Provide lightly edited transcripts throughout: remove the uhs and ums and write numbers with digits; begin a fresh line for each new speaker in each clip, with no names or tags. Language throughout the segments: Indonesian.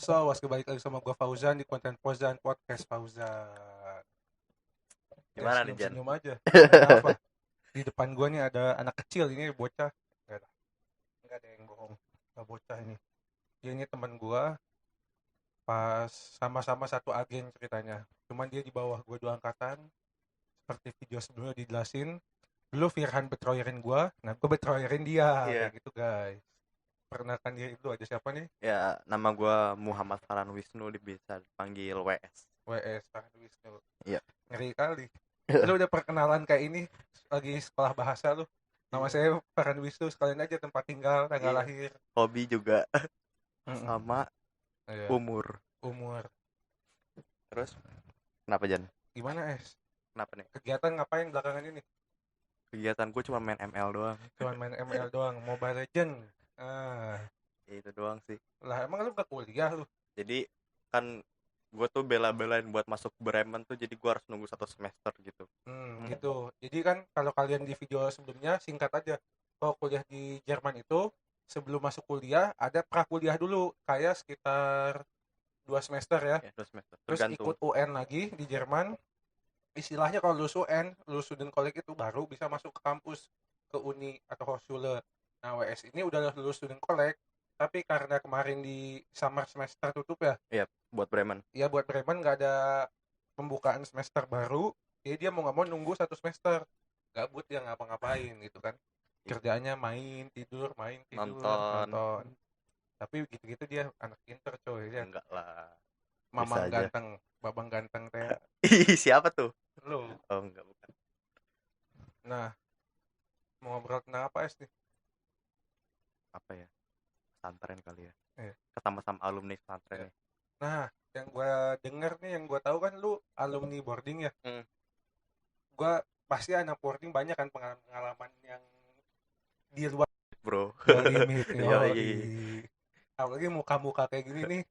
So, was kembali lagi sama gue Fauzan di konten Fauzan Podcast Fauzan. Ya,
Gimana nih, Jan?
senyum-senyum aja. Kenapa? Di depan gue nih ada anak kecil, ini bocah. Enggak ada yang bohong. Enggak bocah ini. Dia ini teman gue, pas sama-sama satu agen ceritanya. Cuman dia di bawah gue 2 angkatan. Seperti video sebelumnya dijelasin. Dulu Firhan betroyerin gue, nah gue betroyerin dia.
Iya.
Kayak gitu guys. Perkenalkan diri dulu, ada siapa nih?
Ya, nama gua Muhammad Farhan Wisnu, bisa dipanggil WS.
WS Farhan Wisnu.
Iya.
Ngeri kali. Lu udah perkenalan kayak ini lagi sekolah bahasa lu. Nama saya Farhan Wisnu, sekalian aja tempat tinggal, tanggal
Iya.
lahir.
Hobi juga
Mm-mm.
sama
Iya,
umur.
umur.
Terus kenapa, Jan?
Gimana
Kenapa nih?
kegiatan ngapain belakangan ini?
Kegiatan gua cuma main ML doang.
Cuman main ML doang, Mobile Legend.
Ya, itu doang sih.
Lah emang lu gak kuliah lu?
Jadi kan gua tuh bela-belain buat masuk Bremen tuh, jadi gua harus nunggu 1 semester gitu.
Gitu. Jadi kan kalau kalian di video sebelumnya singkat aja. Kalau kuliah di Jerman itu sebelum masuk kuliah ada prakuliah dulu, kayak sekitar 2 semester ya.
Ya, 2 semester.
Terus
Tergantung.
ikut UN lagi di Jerman. Istilahnya kalau lulus UN, lulus student college itu baru bisa masuk ke kampus, ke uni atau Hochschule. Nah, WS ini udah lulus student college, tapi karena kemarin di summer semester tutup ya,
Iya, buat Bremen.
ya buat Bremen nggak ada pembukaan semester baru, jadi dia mau nggak mau nunggu 1 semester. Gabut dia ngapa-ngapain gitu kan. Kerjaannya main, tidur,
Nonton.
nonton. Tapi gitu-gitu dia anak pinter coy. Dia
Enggak lah.
mamang
Bisa aja.
ganteng, babang ganteng teh
Ih, siapa tuh?
lu.
Oh, enggak, bukan.
Nah, mau ngobrol tentang apa nih?
Apa ya? Pesantren kali ya.
Iya.
Sama-sama alumni pesantren
Iya.
nih.
Nah, yang gue denger nih, yang gue tahu kan lu alumni boarding ya. Gue pasti anak boarding banyak kan pengalaman yang di luar
Bro.
limit.
Yoi.
Apalagi muka-muka kayak gini nih,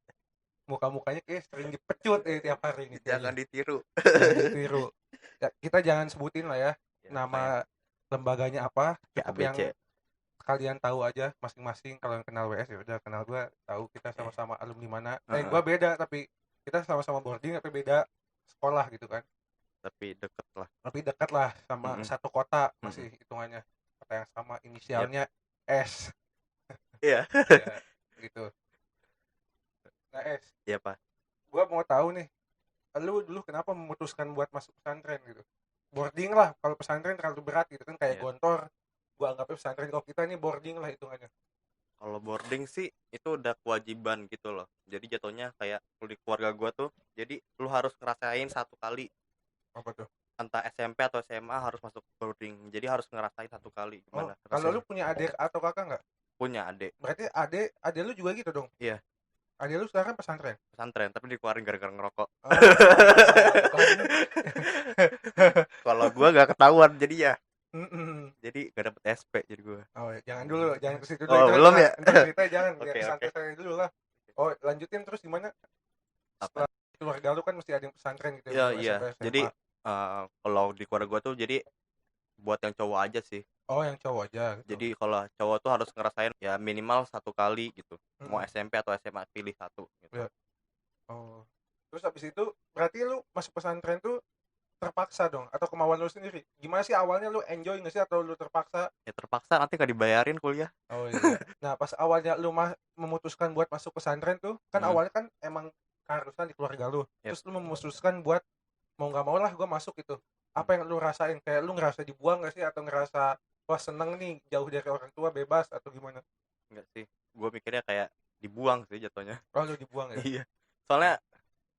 muka-mukanya kayak sering dipecut tiap hari nih
Jangan
kayaknya.
ditiru.
Jangan ditiru. Ya, kita jangan sebutin lah ya
Ya,
nama lembaganya apa,
kayak
cukup yang
ABC.
kalian tahu aja masing-masing. Kalau yang kenal WS ya udah kenal, gue tahu kita sama-sama alumni mana. Gue beda, tapi kita sama-sama boarding tapi beda sekolah gitu kan.
Tapi deket lah.
Tapi dekat lah, sama satu kota masih hitungannya, kota yang sama, inisialnya S.
Iya.
Ya, gitu. Nah
Iya, Pak.
gue mau tahu nih, lu dulu kenapa memutuskan buat masuk pesantren gitu? Boarding lah, kalau pesantren terlalu berat gitu kan, kayak Gontor. Gue anggapnya pesantren, kalau kita ini boarding lah hitungannya.
Kalau boarding sih itu udah kewajiban gitu loh. Jadi jatuhnya kayak di keluarga gua tuh, jadi lu harus ngerasain 1 kali.
Apa tuh?
Entah SMP atau SMA harus masuk boarding. Jadi harus ngerasain 1 kali gimana
kalau lu
rasanya.
punya adik atau kakak nggak?
Punya adik.
Berarti adik lu juga gitu dong?
Iya.
Adik lu sekarang pesantren?
Pesantren, tapi dikeluarin gara-gara ngerokok.
Kalau
gua nggak ketahuan jadi ya. Jadi gak dapet SP jadi gua.
Jangan dulu, jangan ke situ dulu.
Oh, belum ya?
Ntar cerita jangan,
Oke.
santai dulu lah. Lanjutin terus gimana? Setelah keluarga lu kan mesti ada yang pesantren gitu ya.
Iya. Jadi kalau di keluarga gua tuh jadi buat yang cowok aja sih.
Yang cowok aja gitu.
Jadi kalau cowok tuh harus ngerasain ya minimal 1 kali gitu. Mau SMP atau SMA pilih 1 gitu.
Ya. Terus habis itu berarti lu masuk pesantren tuh terpaksa dong atau kemauan lu sendiri? Gimana sih awalnya, lu enjoy nggak sih atau lu terpaksa?
Ya terpaksa, nanti gak dibayarin kuliah.
Iya. Nah, pas awalnya lu memutuskan buat masuk pesantren tuh kan awalnya kan emang keharusan di keluarga lu. Terus lu memutuskan buat mau nggak mau lah gue masuk gitu. Apa yang lu rasain? Kayak lu ngerasa dibuang nggak sih, atau ngerasa wah seneng nih jauh dari orang tua, bebas, atau gimana?
Enggak sih, gue mikirnya kayak dibuang sih jatuhnya.
Lu dibuang ya?
Iya. Soalnya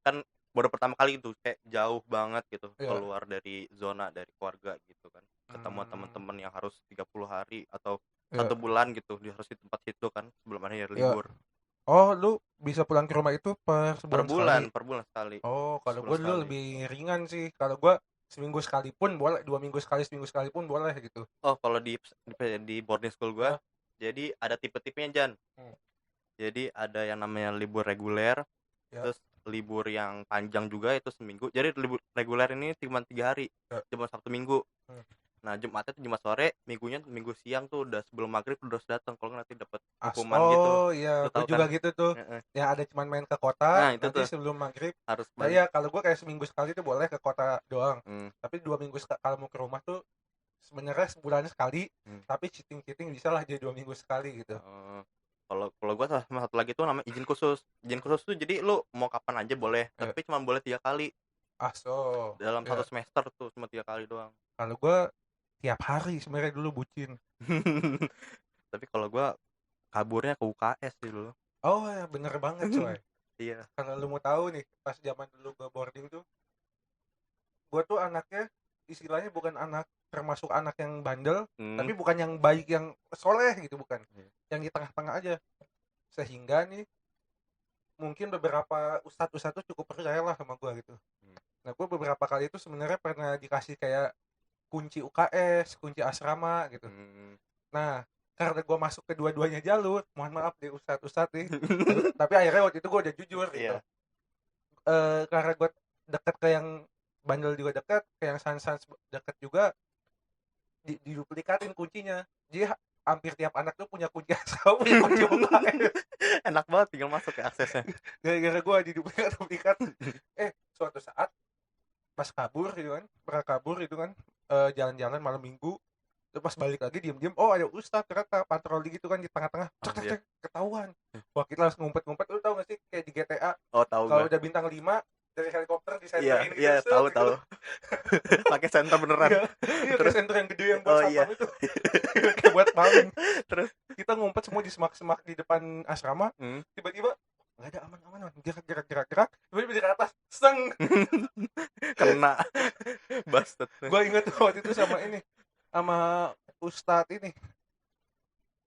kan baru pertama kali itu kayak jauh banget gitu, keluar dari zona, dari keluarga gitu kan. Ketemu teman-teman yang harus 30 hari atau 1 bulan gitu, dia harus di tempat situ kan sebelum akhirnya libur.
Lu bisa pulang ke rumah itu per bulan
sekali.
Kalau gue dulu lebih ringan sih. Kalau gue seminggu sekali pun boleh, 2 minggu sekali, seminggu sekali pun boleh gitu.
Kalau di boarding school gue, jadi ada tipe-tipenya, Jan. Jadi ada yang namanya libur reguler, terus libur yang panjang juga itu seminggu. Jadi libur reguler ini cuma 3 hari, cuma Sabtu Minggu. Nah, Jumatnya tuh Jumat sore, Minggunya Minggu siang tuh udah sebelum maghrib udah harus datang, kalau nggak nanti dapat hukuman gitu.
Oh iya,
Lu
gue
tahu
juga
kan?
gitu tuh.
Heeh.
Ya ada cuman main ke kota,
Nah, itu
nanti
tuh
sebelum maghrib.
harus
Nah
balik.
ya kalau gue kayak seminggu sekali tuh boleh ke kota doang.
Hmm.
Tapi 2 minggu kalau mau ke rumah tuh sebenarnya sebulan sekali.
Hmm.
Tapi cheating bisa lah jadi 2 minggu sekali gitu.
Kalau kalau gue sama satu lagi tuh namanya izin khusus. Izin khusus tuh jadi lu mau kapan aja boleh,
Ya.
tapi cuma boleh 3 kali dalam
Ya.
satu semester tuh, cuma 3 kali doang.
Kalau gue tiap hari sebenarnya dulu bucin.
Tapi kalau gue kaburnya ke UKS sih dulu.
Oh ya bener banget coy.
Iya.
Kalau lu mau tahu nih, pas zaman dulu gue boarding tuh, gue tuh anaknya istilahnya bukan anak, termasuk anak yang bandel, tapi bukan yang baik yang soleh gitu, bukan. Yang di tengah-tengah aja. Sehingga nih mungkin beberapa ustadz tuh cukup percaya lah sama gue gitu. Nah gue beberapa kali itu sebenarnya pernah dikasih kayak kunci UKS, kunci asrama gitu. Nah karena gue masuk ke dua-duanya jalur, mohon maaf deh ustadz nih, tapi akhirnya waktu itu gue udah jujur gitu. Karena gue deket ke yang bandel juga deket, ke yang sans deket juga, diduplikatin kuncinya. Jadi hampir tiap anak tuh punya kunci asrama, punya kunci UKS.
Enak banget tinggal masuk ya aksesnya.
Gara-gara gue diduplikat. Suatu saat pas kabur gitu kan, pernah kabur gitu kan, jalan-jalan malam minggu, terus pas balik lagi diem-diem, oh ada ustadz ternyata patroli gitu kan di tengah-tengah, cek ketahuan. Wah kita langsung ngumpet-ngumpet. Lu tau gak sih kayak di GTA,
tahu
kalau
gue.
udah bintang 5 dari helikopter disenterin gitu.
Iya, tahu. Pakai senter beneran.
Iya kayak senter yang gede yang buat satpam itu.
Iya.
Kayak buat maling.
Terus
kita ngumpet semua di semak-semak di depan asrama. Tiba-tiba nggak ada, aman gerak tiba-tiba di atas seng
kena bastard.
Gue inget waktu itu sama Ustadz ini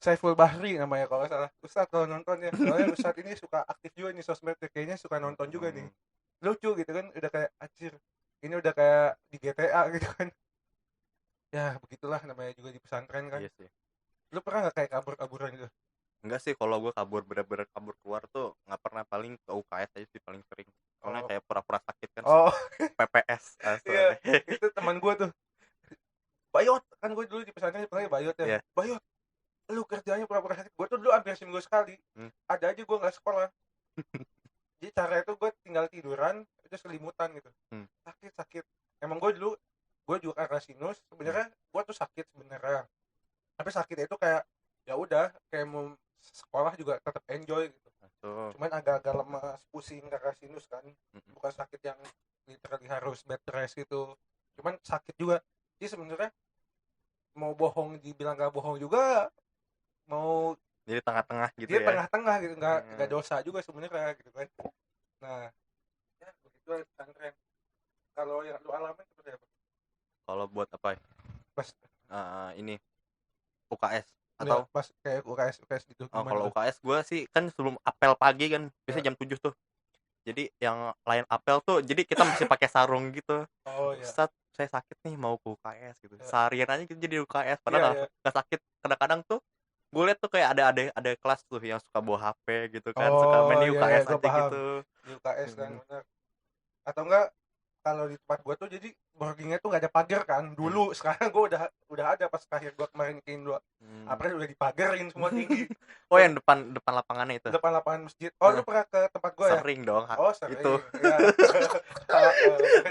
Saiful Bahri namanya kalau nggak salah. Ustadz kalau nonton ya, soalnya Ustadz ini suka aktif juga nih sosmed, kayaknya suka nonton juga nih. Lucu gitu kan, udah kayak anjir, ini udah kayak di GTA gitu kan. Ya begitulah namanya juga di pesantren kan.
Iya sih.
Lu pernah nggak kayak kabur-kaburan gitu?
Enggak sih, kalau gue kabur bener-bener kabur keluar tuh nggak pernah, paling ke UKS aja sih paling sering. Soalnya kayak pura-pura sakit kan. PPS
iya, itu teman gue tuh Bayot, kan gue dulu di pesantren dipanggil Bayot ya. Bayot, lu kerjanya pura-pura sakit. Gue tuh dulu hampir seminggu sekali ada aja gue nggak sekolah. Jadi cara itu gue tinggal tiduran itu selimutan gitu. Sakit emang gue dulu, gue juga karena sinus sebenarnya. Gue tuh sakit sebenarnya, tapi sakitnya itu kayak ya udah kayak mau sekolah juga tetap enjoy gitu. Cuman agak-agak lemas, pusing karena sinus kan. Bukan sakit yang literally harus bed rest gitu, cuman sakit juga. Jadi sebenarnya mau bohong dibilang gak bohong juga, mau
jadi tengah-tengah gitu
dia
ya.
Tengah-tengah gitu, nggak dosa juga sebenarnya gitu kan. Nah ya begitu pesantren. Kalau yang lu alamin seperti apa?
Kalau buat apa ya?
Pas
ini UKS atau
pas kayak UKS gitu.
Kalau UKS gue sih kan sebelum apel pagi kan biasanya jam 7 tuh. Jadi yang lain apel tuh, jadi kita mesti pakai sarung gitu. Ustadz, saya sakit nih mau ke UKS gitu. Seharian aja gitu jadi UKS, padahal nggak sakit. Kadang-kadang tuh gue liat tuh kayak ada kelas tuh yang suka bawa HP gitu kan, suka main di UKS aja gitu.
Di UKS kan bener. Atau enggak kalau di tempat gue tuh jadi boardingnya tuh nggak ada pagar kan dulu. Sekarang gue udah ada, pas terakhir gue kemarin ke Indo April udah dipagarin semua tinggi.
Yang depan lapangannya itu,
depan lapangan masjid. Lu pernah ke tempat gue ya?
Sering dong.
Sering
itu
ya.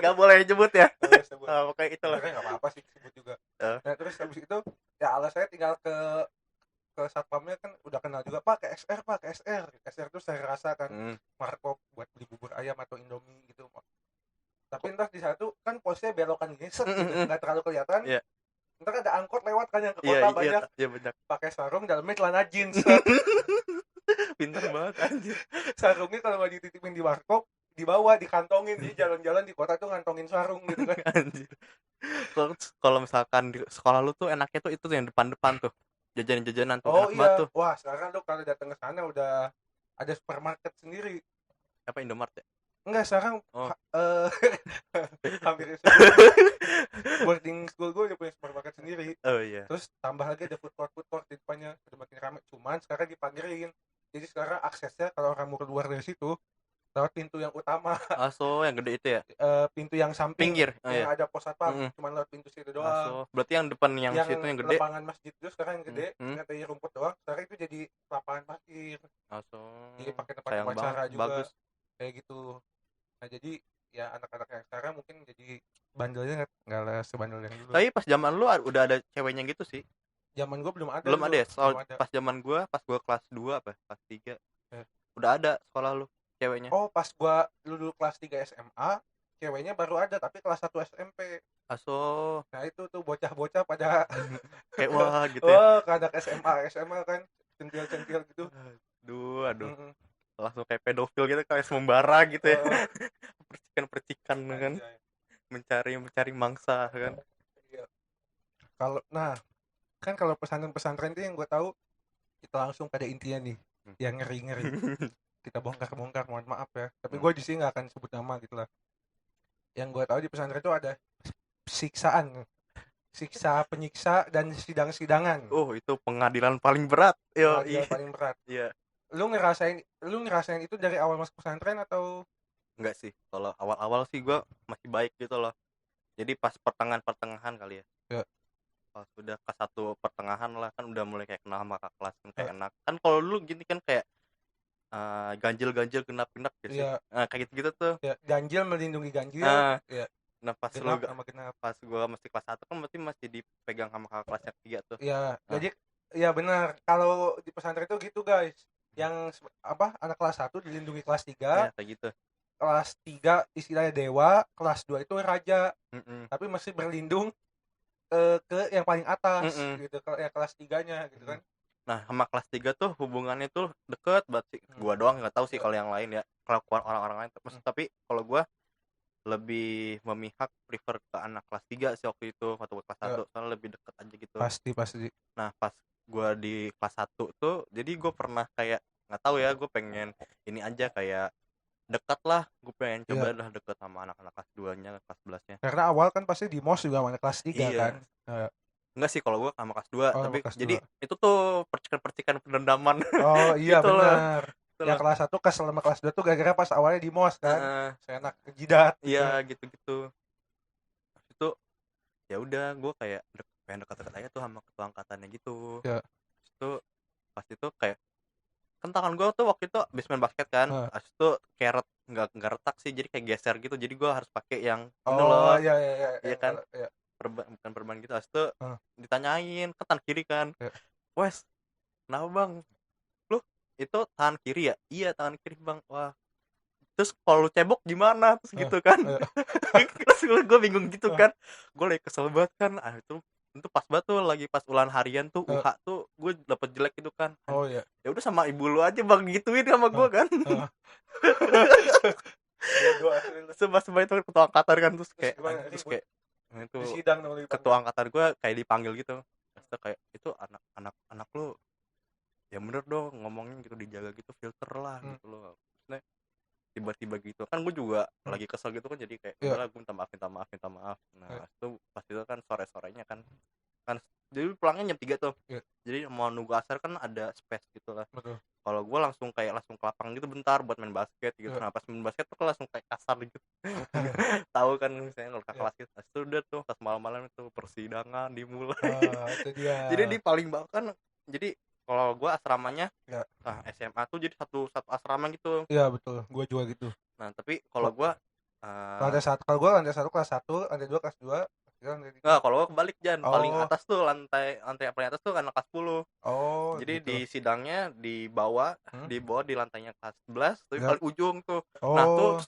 nggak boleh nyebut ya.
Kayak itu lah, nggak apa-apa sih sebut juga. Nah terus habis itu ya saya tinggal ke satpamnya kan udah kenal juga, Pak ke SR tuh saya rasa kan markop buat beli bubur ayam atau Indomie gitu. Tapi entah di satu kan posnya belokan gini gitu, nggak terlalu kelihatan. Ntar ada angkot lewat kan yang ke kota banyak. Pakai sarung, dalamnya celana jeans.
Pintar banget anjir.
Sarungnya kalau nggak dititipin di warkop, dibawa dikantongin. Jadi jalan-jalan di kota tuh ngantongin sarung gitu kan.
Anjir. Kalau misalkan di sekolah lu tuh enaknya tuh itu tuh yang depan-depan tuh, jajan-jajanan tuh enak banget tuh.
Wah sekarang lu kalau datang ke sana udah ada supermarket sendiri.
Apa, Indomart ya?
Enggak, sekarang hampir boarding school gue udah punya supermarket sendiri. Terus tambah lagi ada food court di depannya, udah makin ramai. Cuman sekarang dipagerin, jadi sekarang aksesnya kalau orang mau keluar dari situ lewat pintu yang utama.
Aso yang gede itu ya?
Pintu yang samping
Pinggir. Oh
yang
ya.
ada pos satpam, cuman lewat pintu situ doang.
Aso. Berarti yang depan yang
Yang
situ yang gede.
lapangan masjid itu sekarang yang gede, yang tadi rumput doang, sekarang itu jadi lapangan parkir.
Aso.
Jadi pakai tempat
Sayang banget.
upacara juga.
Bagus.
Kayak gitu. Nah, jadi ya anak-anak yang sekarang mungkin jadi bandelnya nggak sebandel yang dulu.
Tapi pas zaman lu udah ada ceweknya gitu sih.
Zaman gue belum ada.
Belum
dulu.
ada ya? Soal
Belum ada.
pas gua kelas 2 apa? Kelas 3.
Eh.
Udah ada sekolah lu ceweknya.
Oh, pas gua dulu kelas 3 SMA, ceweknya baru ada tapi kelas 1 SMP.
Aso.
Nah, itu tuh bocah-bocah pada
kayak wah gitu ya.
Oh, ke anak SMA kan centil-centil gitu.
Aduh. Langsung kayak pedofil gitu, kayak membara gitu ya. Percikan-percikan kan. Mencari mangsa kan.
Iya. Kalau pesantren itu yang gue tahu kita langsung pada intinya nih, yang ngeri-ngeri. Kita bongkar-bongkar, mohon maaf ya. Tapi gue di sini nggak akan sebut nama gitu lah. Yang gue tahu di pesantren itu ada siksa penyiksa dan sidang-sidangan.
Oh, itu pengadilan paling berat.
Pengadilan paling berat.
Iya.
Lu ngerasain itu dari awal masuk pesantren atau?
Enggak sih. Kalau awal-awal sih gue masih baik gitu loh. Jadi pas pertengahan kali ya.
Ya.
Pas udah ke 1 pertengahan lah kan udah mulai kayak kenal sama kakak kelas kan kayak enak. Kan kalau dulu gini kan kayak ganjil genap-genap gitu sih.
Iya.
Nah, kayak gitu-gitu tuh.
Ya, ganjil melindungi ganjil.
Ya. Nah, pas gue masih kelas 1 kan berarti masih dipegang sama kakak kelas yang 3 tuh.
Iya, jadi ya benar. Kalau di pesantren itu gitu, guys. Yang anak kelas 1 dilindungi kelas 3.
Iya, kayak gitu.
Kelas 3 istilahnya dewa, kelas 2 itu raja. Tapi masih berlindung ke yang paling atas gitu, yang kelas 3-nya gitu kan.
Nah, sama kelas 3 tuh hubungannya tuh deket banget sih. Gua doang enggak tahu sih kalau yang lain ya. Kalau orang-orang lain tapi kalau gua lebih memihak prefer ke anak kelas 3 sih waktu itu, waktu kelas 1 soalnya lebih deket aja gitu.
Pasti.
Nah, pas gua di kelas 1 tuh jadi gua pernah kayak enggak tahu ya, gue pengen ini aja kayak dekat lah, gue pengen coba lah deket sama anak-anak kelas 2-nya, kelas 11-nya.
Karena awal kan pasti di MOS juga sama kelas 3 kan.
Enggak sih kalau gue sama kelas 2, tapi
kelas
jadi
2.
itu tuh percikan-percikan pendendaman.
Oh iya
gitu
benar.
Gitu
yang kelas 1 kesel sama kelas 2 tuh gara-gara pas awalnya di MOS kan. Seenak kejidat.
Iya, gitu-gitu. Itu ya udah gue kayak pengen dekat-dekat aja tuh sama ketua angkatannya gitu. Itu pas itu kayak kan tangan gue tuh waktu itu abis main basket kan, abis itu kayak nggak retak sih, jadi kayak geser gitu, jadi gue harus pakai yang ini loh. Iya kan, bukan perban gitu. Abis itu ditanyain ke tangan kiri kan, wes kenapa bang, lu itu tangan kiri ya? Iya tangan kiri bang. Wah, terus kalau lu cebok gimana? Terus gitu kan. Terus gue bingung gitu kan, gue lagi kesel banget kan. Itu pas banget tuh lagi pas ulangan harian tuh UH tuh gue dapet jelek gitu kan.
Oh iya.
Ya udah sama ibu lu aja bang, gituin sama gue kan. Sebab itu ketua angkatan kan, terus kayak itu ketua angkatan gue kayak dipanggil gitu. Terus kayak itu anak lu ya bener dong ngomongin gitu, dijaga gitu, filter lah gitu loh. Maksudnya tiba-tiba gitu kan gue juga lagi kesel gitu kan, jadi kayak udahlah gue minta maaf. Nah itu pas itu kan sore-sorenya kan jadi pulangnya jam 3 tuh. Jadi mau nunggu asar kan ada space gitu lah. Kalau gue langsung ke lapangan gitu bentar buat main basket gitu. Nah pas main basket tuh langsung kayak kasar gitu. Tahu kan misalnya kalau kelas gitu. Itu udah tuh pas malam-malam itu persidangan dimulai.
Itu dia.
Jadi di paling bawah kan, jadi kalau gue asramanya SMA tuh jadi satu asrama gitu.
Iya betul, gue juga gitu.
Nah tapi kalau gue
lantai 1, kalau gue lantai 1 kelas 1, lantai 2 kelas 2.
Enggak, kalau gue kebalik Jan. Paling atas tuh lantai paling atas tuh anak kelas 10. Jadi gitu. Di sidangnya di bawah di lantainya kelas 11, tapi paling ujung tuh. Nah tuh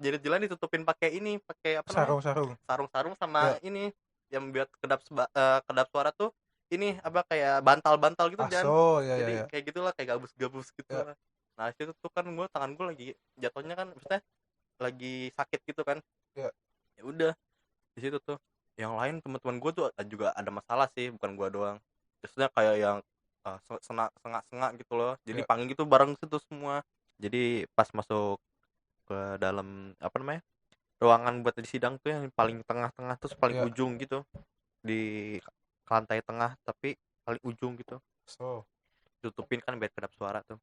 jadi ditutupin pakai ini, pakai apa namanya? Sarung-sarung sama ini yang buat kedap suara tuh ini apa kayak bantal-bantal gitu Jan. Jadi kayak gitulah, kayak gabus-gabus gitu lah. Nah itu tuh kan tangan gue lagi jatuhnya kan maksudnya lagi sakit gitu kan. Ya udah di situ tuh yang lain teman-teman gue tuh juga ada masalah sih, bukan gue doang. Biasanya kayak yang sengak gitu loh, jadi panggil gitu bareng situ semua. Jadi pas masuk ke dalam apa namanya ruangan buat di sidang tuh yang paling tengah-tengah terus paling ujung gitu, di lantai tengah tapi paling ujung gitu, tutupin kan biar kedap suara tuh.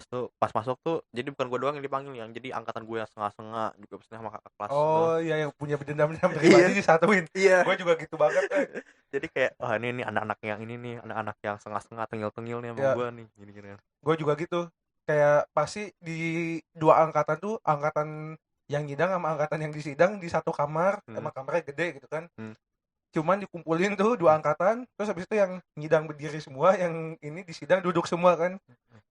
Terus tuh pas masuk tuh jadi bukan gue doang yang dipanggil, yang jadi angkatan gue yang setengah-setengah juga pasti sama kakak kelas tuh.
Oh iya, yang punya dendam-dendam
Iya,
pribadi disatuin.
iya.
Gue juga gitu banget.
Jadi kayak wah ini nih anak-anak yang ini nih, anak-anak yang setengah-setengah tengil-tengil nih sama
Ya,
gue nih gini-gini kan.
gue juga gitu. Kayak pasti di dua angkatan tuh, angkatan yang nyidang sama angkatan yang disidang di satu kamar,
Hmm.
emang kamarnya gede gitu kan.
Hmm.
Cuman dikumpulin tuh dua angkatan, terus habis itu yang nyidang berdiri semua, yang ini disidang duduk semua kan.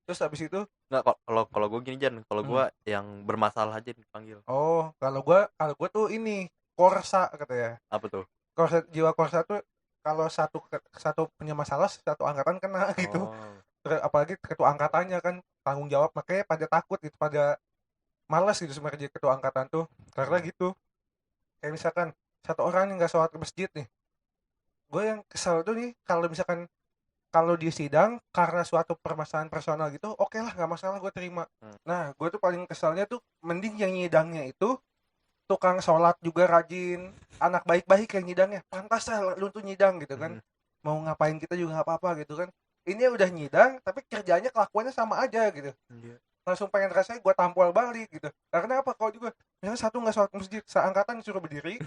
Terus habis itu
Nggak, kalau gue gini Jan, kalau gue yang bermasalah aja dipanggil.
oh, kalau gue tuh ini korsa katanya.
Apa tuh?
Korsa, jiwa korsa tuh kalau satu punya masalah satu angkatan kena gitu.
Oh.
Apalagi ketua angkatannya kan tanggung jawab, makanya pada takut gitu, pada malas gitu sebenarnya jadi ketua angkatan tuh. Karena gitu, kayak misalkan satu orang yang nggak sholat ke masjid nih, gue yang kesel tuh nih kalau misalkan kalau di sidang karena suatu permasalahan personal gitu, oke lah, nggak masalah, gue terima. Nah, gue tuh paling kesalnya tuh mending yang nyidangnya itu tukang sholat juga rajin, anak baik-baik yang nyidangnya, pantas lah lu tuh nyidang gitu kan. Mau ngapain kita juga nggak apa-apa gitu kan. Ini udah nyidang tapi kerjanya kelakuannya sama aja gitu. Langsung pengen rasanya gue tampol balik gitu. Karena apa, kalau juga misalnya satu nggak sholat masjid, seangkatan disuruh berdiri,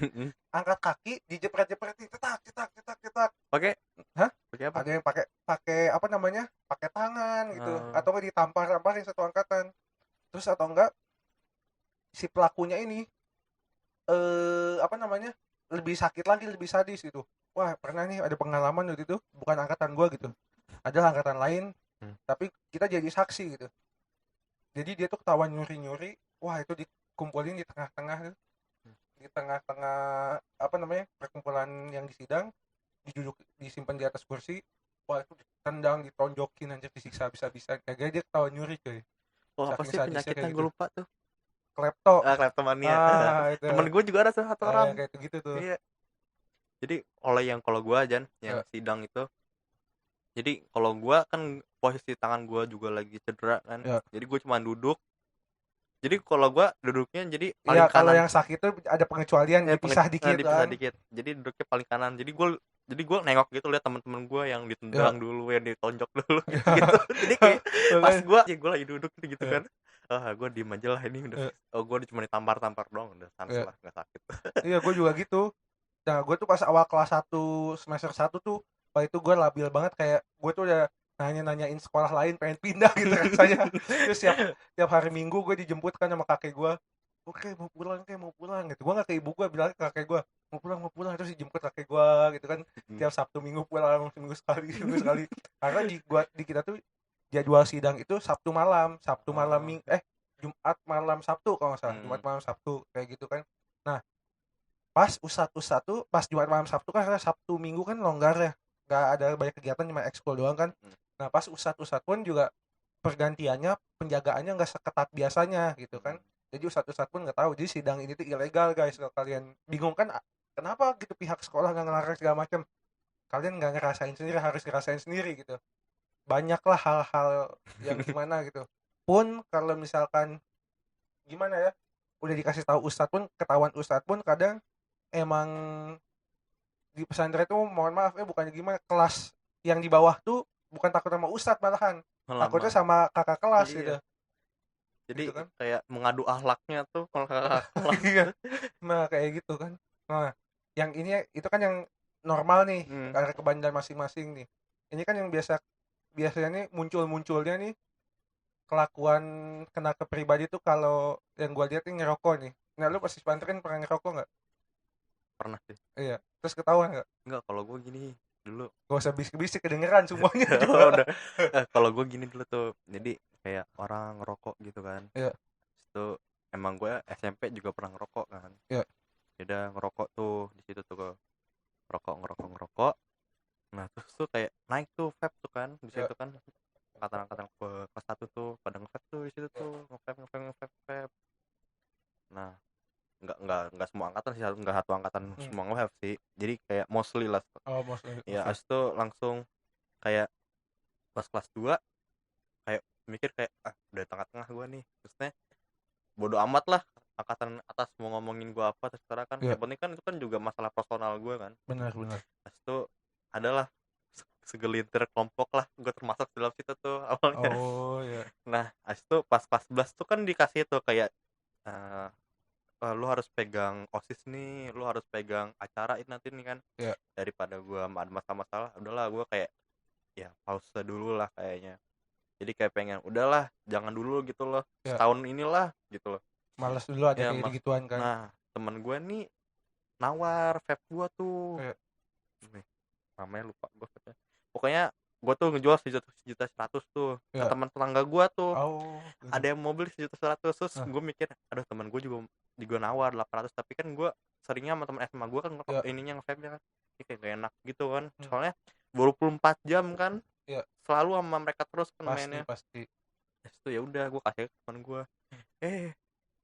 angkat kaki, dijepret-jepretin, cetak cetak cetak cetak.
Pakai?
Hah?
Pakai apa?
Ada yang pakai pakai apa namanya, pakai tangan gitu, atau nggak ditampar-tamparin satu angkatan. Terus atau enggak si pelakunya ini apa namanya, lebih sakit lagi, lebih sadis gitu. Wah, pernah nih ada pengalaman waktu itu, bukan angkatan gua gitu, adalah angkatan lain, tapi kita jadi saksi gitu. Jadi dia tuh ketahuan nyuri-nyuri, wah itu dikumpulin di tengah-tengah tuh, di tengah-tengah apa namanya, perkumpulan yang disidang, diduduk, disimpan di atas kursi. Wah itu ditendang, ditonjokin, anjir, disiksa bisa-bisa, kayak dia ketahuan nyuri coy.
Oh, apa
Saking
sih
sadisnya
penyakitnya
kayak
gue
gitu.
lupa tuh.
Klepto.
Kleptomania.
Itu
Temen gue juga ada satu orang.
kayak gitu tuh.
Iya. Jadi kalau gue Jan yang sidang itu, jadi kalau gue kan posisi tangan gue juga lagi cedera kan, jadi gue cuma duduk. Jadi kalau gue duduknya jadi
Iya,
paling
kalau
kanan.
yang sakit tuh ada pengecualian, dipisah dikit
dipisah
kan.
dikit. Jadi duduknya paling kanan. Jadi gue nengok gitu, lihat teman-teman gue yang ditendang dulu, yang ditonjok dulu gitu. Jadi kayak pas gue lagi duduk gitu kan. Gue diem aja lah, ini udah gue cuma ditampar-tampar doang, udah sans lah, nggak sakit.
Iya, gue juga gitu. Nah, gue tuh pas awal kelas 1 semester 1 tuh, wah itu gue labil banget, kayak gue tuh udah nanya-nanyain sekolah lain, pengen pindah gitu rasanya. Terus tiap hari Minggu gue dijemput kan sama kakek gue. Oke, mau pulang gitu. Gue gak ke ibu gue, bilang ke kakek gue, mau pulang, terus dijemput kakek gue gitu kan. Tiap Sabtu Minggu pulang, seminggu sekali, seminggu sekali. Karena di kita tuh jadwal sidang itu Sabtu malam, Jumat malam Sabtu kalau nggak salah, Jumat malam Sabtu kayak gitu kan. Nah, pas Ustadz tuh pas Jumat malam Sabtu kan, karena Sabtu Minggu kan longgar ya, nggak ada banyak kegiatan, cuma ekskul doang kan. Nah, pas Ustadz pun juga pergantiannya, penjagaannya nggak seketat biasanya gitu kan. Jadi Ustadz pun nggak tahu, jadi sidang ini tuh ilegal guys. Kalau kalian bingung kan kenapa gitu pihak sekolah nggak ngelarang segala macam, kalian nggak ngerasain sendiri, harus ngerasain sendiri gitu. Banyaklah hal-hal yang gimana gitu. Pun kalau misalkan gimana ya, udah dikasih tahu Ustadz pun, ketahuan Ustadz pun kadang emang di pesantren itu, mohon maaf bukannya gimana, kelas yang di bawah tuh bukan takut sama Ustadz, malahan takutnya sama kakak kelas gitu.
Jadi
gitu kan,
kayak mengadu akhlaknya tuh kalau kakak kelas.
iya. Nah kayak gitu kan. Nah yang ini itu kan yang normal nih, karena kebanyakan masing-masing nih. Ini kan yang biasanya nih munculnya nih kelakuan kena ke pribadi tuh, kalau yang gue lihat nih ngerokok nih. Nah lu pasti pesantren pernah ngerokok nggak?
Pernah sih.
Iya, terus ketahuan nggak?
Nggak, kalau gue gini dulu.
Gak usah bisik-bisik, kedengeran semuanya
juga.
juga.
Kalau gue gini dulu tuh, jadi kayak orang ngerokok gitu kan.
Iya.
Itu emang gue SMP juga pernah ngerokok kan.
Iya.
Beda ngerokok tuh di situ tuh, ngerokok. Nah terus tuh kayak naik tuh vape tuh kan di situ kan. Angkatan kelas 1 tuh pada nge-vape tuh di situ tuh, nge-vape. Nah, enggak semua angkatan sih, enggak satu angkatan semua nge-vape sih. Jadi kayak mostly lah.
Mostly.
Ya, abis itu langsung kayak pas kelas 2 kayak mikir kayak udah tengah-tengah gua nih. Terusnya bodo amat lah angkatan atas mau ngomongin gua apa, terserah kan. Yang penting kan itu kan juga masalah personal gua kan.
Benar.
Abis itu adalah segelintir kelompok lah, gue termasuk dalam situ tuh awalnya.
Oh ya.
Nah habis itu pas kelas 11 tuh kan dikasih tuh kayak eh, lu harus pegang OSIS nih, lu harus pegang acara ini nanti nih kan.
Ya.
Daripada gue ada masalah udahlah gue kayak ya pause dulu lah kayaknya. Jadi kayak pengen udahlah jangan dulu gitu loh,
Ya.
setahun inilah gitu loh.
Males dulu ada
Ya,
kayak gituan kan.
Nah temen gue nih nawar vape gue tuh.
Ya.
Nih, namanya lupa gue vape-nya. Pokoknya gue tuh ngejual sejuta 100 tuh ke
Ya.
teman tetangga gue tuh.
Oh gitu.
Ada yang mau beli 1.100.000 terus gue mikir aduh teman gue juga nawar 800, tapi kan gue seringnya sama teman SMA gue kan
Ya.
ininya nge-vape-nya kan. Ini kayak gak enak gitu kan. Soalnya 24 jam kan.
Ya.
Selalu sama mereka terus kan mainnya.
Pasti.
Terus tuh ya udah gue kasih ke teman gue.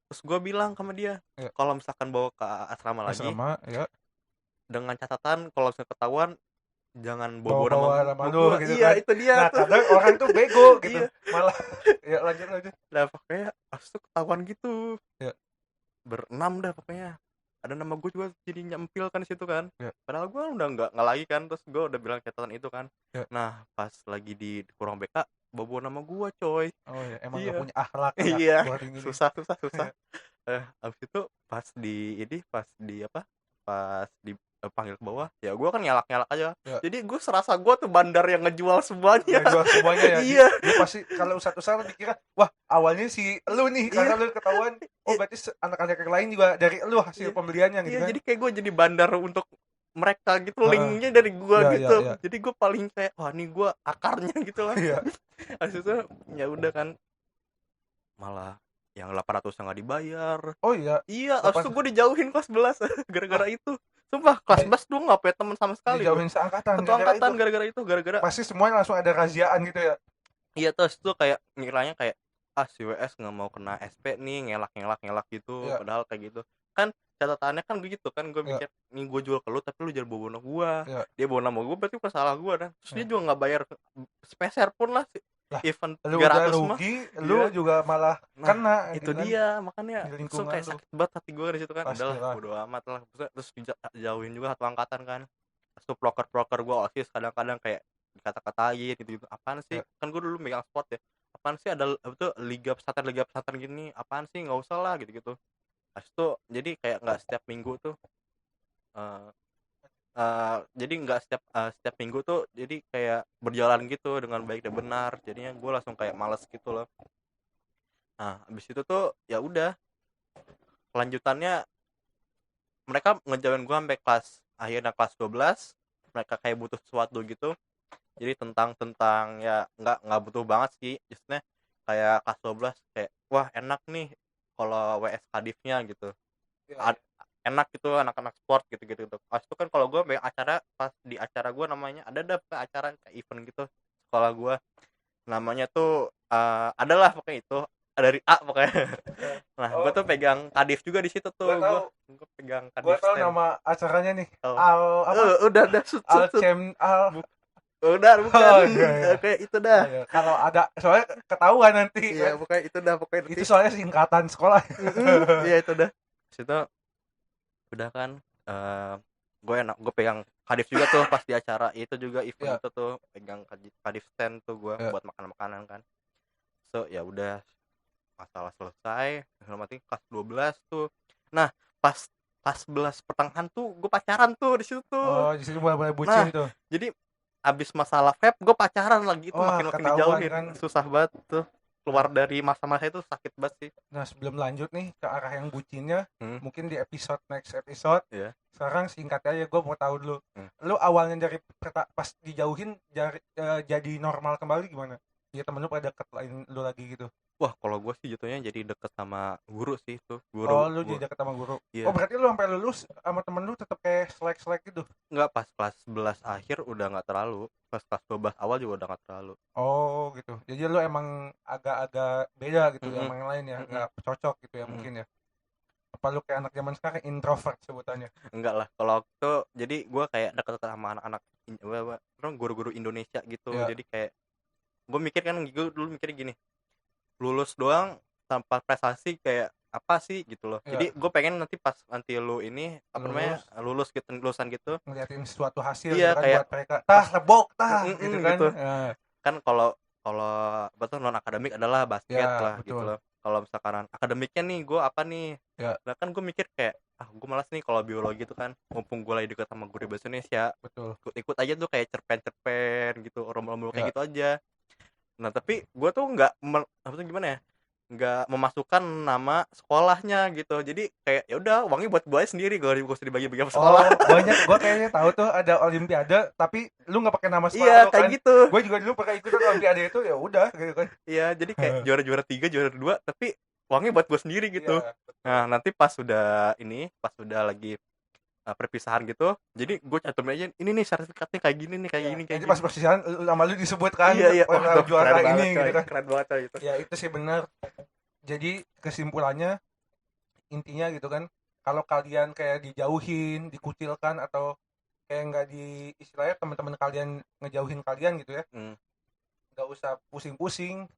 Terus gue bilang sama dia,
Ya.
kalau misalkan bawa ke asrama lagi,
ya.
dengan catatan kalau misalnya ketahuan jangan
bawa nama lu gitu
iya,
kan.
itu dia.
Nah,
tuh.
kadang orang tuh bego gitu.
Iya.
Malah ya lanjut.
Nah, pokoknya pas tuh ketahuan gitu.
Ya.
Berenam dah pokoknya. Ada nama gue juga jadi nyempil kan di situ kan.
Ya.
Padahal gue udah nggak lagi kan, terus gue udah bilang catatan itu kan.
Ya.
Nah, pas lagi di kurang BK bawa nama gue coy.
Oh ya, emang
Iya.
gak punya akhlak ya.
Iya.
boarding ini.
Susah. Abis itu pas panggil ke bawah, ya gue kan ngelak aja.
Ya.
Jadi gue serasa gue tuh bandar yang ngejual semuanya.
Ngejual semuanya ya.
Iya.
Dia pasti kalau satu-satu dikira, wah awalnya si lu nih, karena lu ketahuan. Oh berarti anak-anak yang lain juga dari lu hasil pembeliannya gitu
Iya,
kan.
jadi kayak gue jadi bandar untuk mereka gitu, linknya dari gue gitu.
Iya.
Jadi gue paling kayak wah nih gue akarnya gitu lah.
Iya.
Habis itu ya udah kan, malah yang 800 yang nggak dibayar.
Oh iya.
Iya, abis itu gue dijauhin kelas 11 gara-gara itu. Sumpah kelas 11 tuh nggak punya teman sama sekali.
Dijauhin seangkatan.
Satu angkatan gara-gara itu.
Pasti semuanya langsung ada razziaan gitu ya.
Iya, terus tuh kayak ngiranya kayak si WS nggak mau kena SP nih, ngelak gitu.
Iya.
Padahal kayak gitu kan catatannya kan begitu kan. Gue mikir nih gue jual ke lu tapi lu jangan bawa nama gue.
Iya.
Dia bawa nama gue berarti bukan salah gue kan. Terus dia juga nggak bayar sepeser pun lah. Event
lu
300
udah rugi, lu juga malah kena.
Itu
gitu kan.
dia makanya langsung kayak
lu.
sakit banget hati gue di situ kan.
Pastilah.
Udahlah bodo amat lah. Terus jauhin juga satu angkatan kan. Terus tuh proker gue OSIS kadang-kadang kayak dikata-katain gitu. Apaan sih? Kan gue dulu megang sport ya. Apaan sih ada itu liga pesantren gini? Apaan sih? Nggak usah lah gitu. Terus tuh jadi kayak nggak setiap minggu tuh jadi nggak setiap minggu tuh jadi kayak berjalan gitu dengan baik dan benar. Jadinya gue langsung kayak males gitu loh. Nah abis itu tuh ya udah kelanjutannya mereka ngejauhin gue sampai akhirnya kelas 12. Mereka kayak butuh sesuatu gitu. Jadi tentang ya nggak butuh banget sih, justnya kayak kelas 12 kayak wah enak nih kalau WS Kadifnya gitu. Enak gitu anak-anak sport gitu. Pas itu kan kalau gue acara, pas di acara gue namanya ada acara kayak event gitu sekolah gue, namanya tuh adalah pokoknya itu dari A pokoknya. Nah gue tuh pegang Kadif juga di situ tuh. Gue pegang Kadif.
Gue tahu nama acaranya nih.
Udah bukan.
Iya.
Kayak itu dah.
Iya. Kalau ada soalnya ketahuan nanti.
Iya, pokoknya itu dah
Itu soalnya singkatan sekolah.
Iya itu dah. Situ udah kan gue pegang Kadif juga tuh pas di acara itu juga event itu tuh pegang Kadif stand tuh gue buat makanan kan. So ya udah masalah selesai. Mati kelas 12 tuh. Nah pas 11 pertengahan tuh gue pacaran tuh di situ tuh.
Oh di situ mulai bucin tuh.
Jadi abis masalah vape gue pacaran lagi tuh. Makin dijauhin kan. Susah banget tuh keluar dari masa-masa itu, sakit banget sih.
Nah sebelum lanjut nih ke arah yang bucinnya, mungkin di next episode. Sekarang singkat aja gue mau tahu dulu. Lu awalnya dari pas dijauhin jadi normal kembali gimana? Ya temen lu pada deket lain lu lagi gitu.
Wah kalau gue sih jatuhnya jadi deket sama guru sih itu.
Lu jadi deket sama guru. Oh berarti lu sampai lulus sama temen lu tetap kayak selek gitu?
Enggak, pas kelas 11 akhir udah gak terlalu. Pas kelas 12 awal juga udah gak terlalu.
Oh gitu. Jadi lu emang agak-agak beda gitu sama yang lain ya. Gak cocok gitu ya mungkin ya. Apa lu kayak anak zaman sekarang introvert sebutannya?
Enggak lah. Kalau itu jadi gue kayak deket sama anak-anak guru-guru Indonesia gitu. Jadi kayak gue mikir kan, gue dulu mikir gini, lulus doang tanpa prestasi kayak apa sih gitu loh.
Ya,
Jadi gue pengen nanti pas nanti lu ini apa namanya
lulus
lulus gitu, lulusan gitu,
ngeliatin suatu hasil gitu
iya
kan
kayak
buat mereka.
pas
Tah, lebok tah gitu kan.
gitu kan. Kalau kalau apa tuh non akademik adalah basket
Ya,
lah gitu
betul.
loh. Kalau misalkan akademiknya nih gue apa nih,
Ya,
nah kan gue mikir kayak gue malas nih kalau biologi itu kan, mumpung gue lagi deket sama guru bahasa Indonesia,
betul.
ikut aja tuh kayak cerpen-cerpen gitu, rombel-rombel
Ya,
kayak gitu aja. Nah tapi gue tuh nggak apa tuh gimana ya, nggak memasukkan nama sekolahnya gitu. Jadi kayak ya udah uangnya buat gue aja sendiri, gak usah dibagi-bagi sama sekolah.
oh, banyak gua kayaknya tahu tuh ada olimpiade tapi lu nggak pakai nama sekolah
Iya
lu
kayak
kan.
gitu.
Gue juga dulu pakai ikutan olimpiade itu, ya udah gitu kan.
Iya jadi kayak juara 3 juara 2 tapi uangnya buat gue sendiri gitu.
Iya, betul.
Nah nanti pas sudah lagi perpisahan gitu, jadi gue cantumin aja ini nih sertifikatnya kayak gini nih, kayak
Iya,
gini kayak
nanti pas
gini.
persisahan nama lu disebut kan,
Iya iya, wah
pernah
tuh keren
juara
banget
ini
coy,
gitu kan.
keren banget coy itu.
Ya itu sih benar. Jadi kesimpulannya, intinya gitu kan, kalau kalian kayak dijauhin, dikucilkan, atau kayak nggak di istilahnya teman-teman kalian ngejauhin kalian gitu ya, nggak usah pusing-pusing,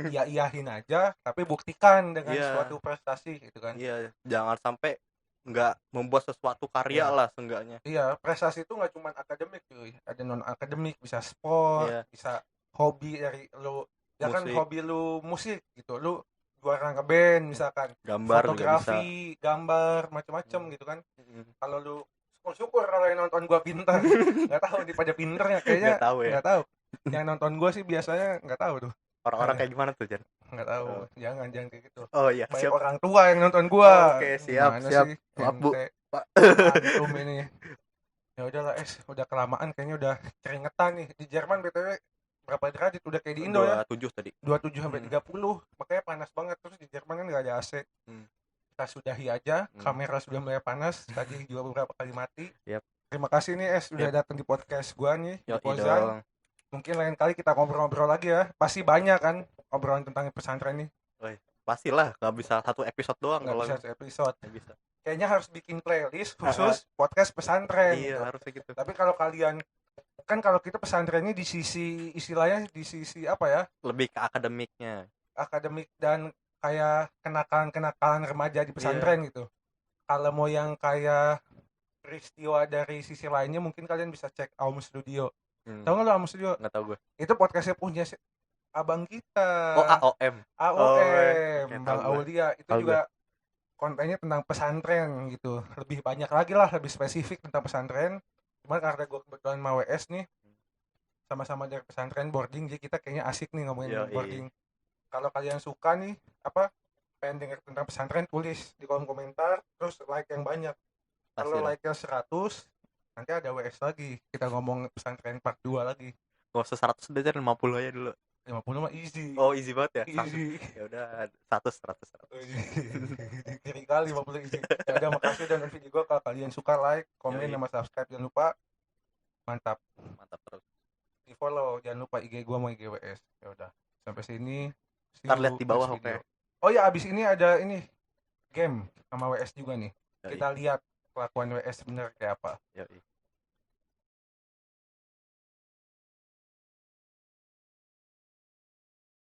iya iyahin aja, tapi buktikan dengan
Iya
suatu prestasi gitu kan.
iya, jangan sampai nggak membuat sesuatu karya
Ya,
lah seenggaknya.
iya, prestasi itu nggak cuma akademik cuy, ada non akademik, bisa sport,
Iya,
bisa hobi dari lu, ya kan
musik,
hobi lu musik gitu, lu juara ngeband misalkan,
gambar juga bisa.
fotografi, gambar, macam-macam
Hmm.
gitu kan.
Mm-mm.
Kalau lu syukur-syukur kalau yang nonton gua pintar, nggak tahu di pada pinternya kayaknya,
Nggak tahu ya
nggak tahu. Yang nonton gua sih biasanya nggak tahu tuh.
orang-orang kayak gimana tuh Jan.
Nggak tahu,
Oh,
jangan kayak gitu.
oh iya
Banyak
siap.
orang tua yang nonton
Oh,
gua,
oke siap
gimana
siap,
sih
maaf
yang
bu
kayak
pak.
antum ini. Ya udahlah udah kelamaan kayaknya, udah keringetan nih. Di Jerman BTW berapa derajat, udah kayak di Indo ya,
27 tadi.
27 sampai 30, makanya panas banget. Terus di Jerman kan nggak ada AC.
Hmm.
Kita sudahi aja,
Hmm.
kamera sudah mulai panas, tadi juga beberapa kali mati.
Yap.
Terima kasih nih udah datang di podcast gua nih, di
Yoi
Kozan.
dong.
Mungkin lain kali kita ngobrol-ngobrol lagi ya, pasti banyak kan obrolan tentang pesantren nih.
Woi, pastilah nggak bisa satu episode doang
Nggak
kalau
bisa episode,
nggak bisa.
kayaknya harus bikin playlist khusus podcast pesantren
Iya
gitu.
harusnya gitu.
Tapi kalau kalian kan, kalau kita pesantrennya di sisi istilahnya, di sisi apa ya,
Lebih ke akademiknya.
akademik dan kayak kenakalan remaja di pesantren gitu. Kalau mau yang kayak peristiwa dari sisi lainnya, mungkin kalian bisa cek Aum Studio. Tahu nggak lo Aum Studio?
Nggak tahu gue.
Itu podcastnya punya abang kita,
Oh AOM.
AOM,
Oke,
Bang
tahu gue.
Aulia. Itu
Tahu gue.
juga kontennya tentang pesantren gitu, lebih banyak lagi lah, lebih spesifik tentang pesantren. Cuman karena gue kebetulan mau WS nih, sama-sama dari pesantren boarding, jadi kita kayaknya asik nih ngomongin
Yoi.
boarding. Kalau kalian suka nih, apa, pengen denger tentang pesantren, tulis di kolom komentar, terus like yang banyak. Kalau
Pasti lah.
like-nya 100, nanti ada WS lagi, kita ngomong pesantren part 2 lagi.
Gak usah 100 deh, 50 aja dulu.
50 mah easy.
Oh easy banget ya.
Easy.
Ya udah 100.
Kiri kali 50 easy. Ya udah, makasih udah nonton video gue. Kalau kalian suka, like, komen, sama subscribe, jangan lupa. Mantap
terus.
Di follow, jangan lupa IG gue sama IG WS. Ya udah, sampai sini.
Ntar lihat di bawah oke.
Oh ya, abis ini ada ini game sama WS juga nih.
Yoi.
Kita lihat kelakuan WS bener kayak apa.
Yoi.